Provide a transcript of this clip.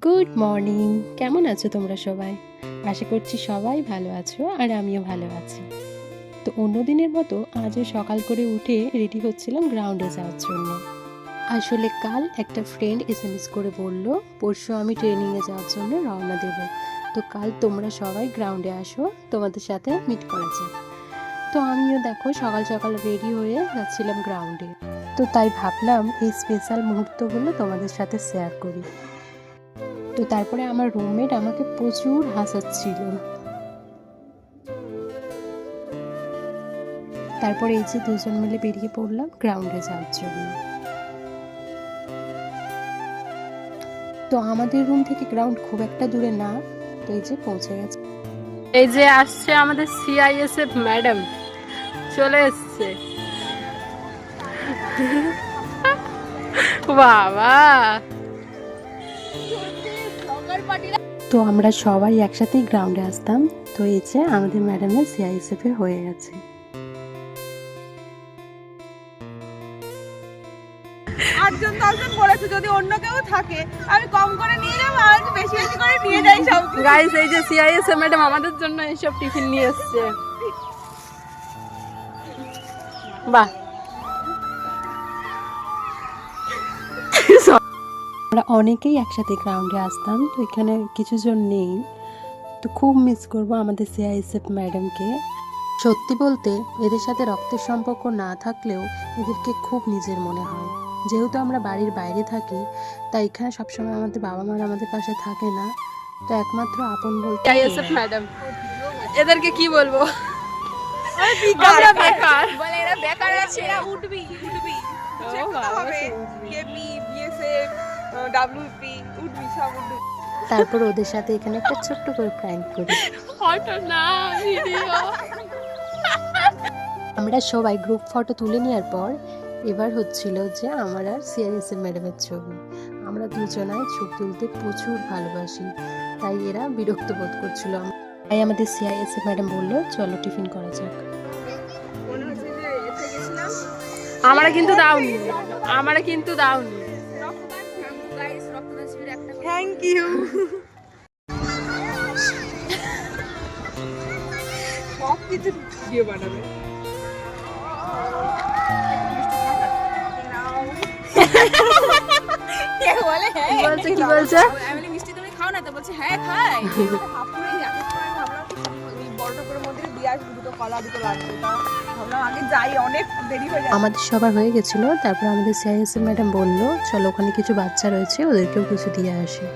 Good morning. কেমন আছো তোমরা সবাই? আশা করছি সবাই ভালো আছো আর আমিও ভালো আছি। তো অন্য দিনের মতো আজও সকাল করে উঠে রেডি হচ্ছিলাম গ্রাউন্ডে যাওয়ার জন্য। আসলে কাল একটা ফ্রেন্ড এসএমএস করে বলল পরশু আমি ট্রেনিংয়ে যাওয়ার জন্য রওনা দেব। তো কাল তোমরা সবাই গ্রাউন্ডে আসো, তোমাদের সাথে মিট করা যাক। তো আমিও দেখো সকাল সকাল রেডি হয়ে যাচ্ছিলাম গ্রাউন্ডে। তো তাই ভাবলাম এই স্পেশাল মুহূর্তগুলো তোমাদের সাথে শেয়ার করি। তো তারপরে আমার রুমমেট আমাকে প্রচুর হাসাচ্ছিল। তারপরে এই যে দুজন মিলে বেরিয়ে পড়লাম গ্রাউন্ডে যাওয়ার জন্য। তো আমাদের রুম থেকে গ্রাউন্ড খুব একটা দূরে না, তো এই যে পৌঁছে গেছে। এই যে আসছে আমাদের সিআইএসএফ ম্যাডাম, চলে এসছে। বাবা, তো আমরা সবাই একসাথেই গ্রাউন্ডে আসতাম। তো এই যে আমাদের ম্যাডামের সিআইএসএফ এ হয়ে গেছে। আটজন দশজন বলেছে, যদি অন্য কেউ থাকে আমি কম করে নিয়ে যাবো, আর বেশি বেশি করে নিয়ে যাই সব। গাইস, এই যে সিআইএসএফ ম্যাডাম আমাদের জন্য এইসব টিফিন নিয়ে এসছে। বাহ, আমরা অনেকেই একসাথে গ্রাউন্ডে আসতাম। তো এখানে কিছু জন নেই, তো খুব মিস করব আমাদের সিআইএসএফ ম্যাডামকে। সত্যি বলতে এদের সাথে রক্তের সম্পর্ক না থাকলেও এদেরকে খুব নিজের মনে হয়। যেহেতু আমরা বাড়ির বাইরে থাকি, তাই এখানে সবসময় আমাদের বাবা মারা আমাদের পাশে থাকে না, তো একমাত্র আপন বলতে সিআইএসএফ ম্যাডাম। এদেরকে কি বলবো? আমরা বেকার। বলে এরা বেকার আছে, এরা উঠবি চেক করতে হবে, কেপি বিএসএফ ডাব্লিউপি উঠবি, সব উঠবি। তারপর ওদের সাথে এখানে একটা ছোট্ট করে প্র্যাঙ্ক করি। ফটো না ভিডিও। আমরা সবাই গ্রুপ ফটো তুলে নেওয়ার পর এবার হচ্ছিল যে আমার আর সিআইএসএফ ম্যাডামের ছবি। আমরা দুজনাই ছবি তুলতে প্রচুর ভালোবাসি, তাই এরা বিরক্ত বোধ করছিল। তাই আমাদের সিআইএসএফ ম্যাডাম বললো চলো টিফিন করা যাক। মনে হচ্ছে যে এতে গেছিলাম। আমরা কিন্তু দাওনি, আমরা কিন্তু দাওনি। Thank you. সব কিছু দিয়ে বানাবে। কে বলে হ্যাঁ? কি বলছে, কি বলছে? আমি বলি মিষ্টি তুমি খাও না, তো বলছে হ্যাঁ খাই। হাফুরে জ্যাকেট পরে ভাবলাম ওই বড়টা করে মধ্যে দিয়ে আসবো, দুটো কলা দুটো লাগবে। তা ভাবলাম আগে যাই, অনেক দেরি হয়ে যাবে। আমাদের সবার হয়ে গেছিল। তারপর আমাদের সিআইএসএফ ম্যাডাম বললো চলো ওখানে কিছু বাচ্চা রয়েছে, ওদেরকেও কিছু দিয়ে আসি।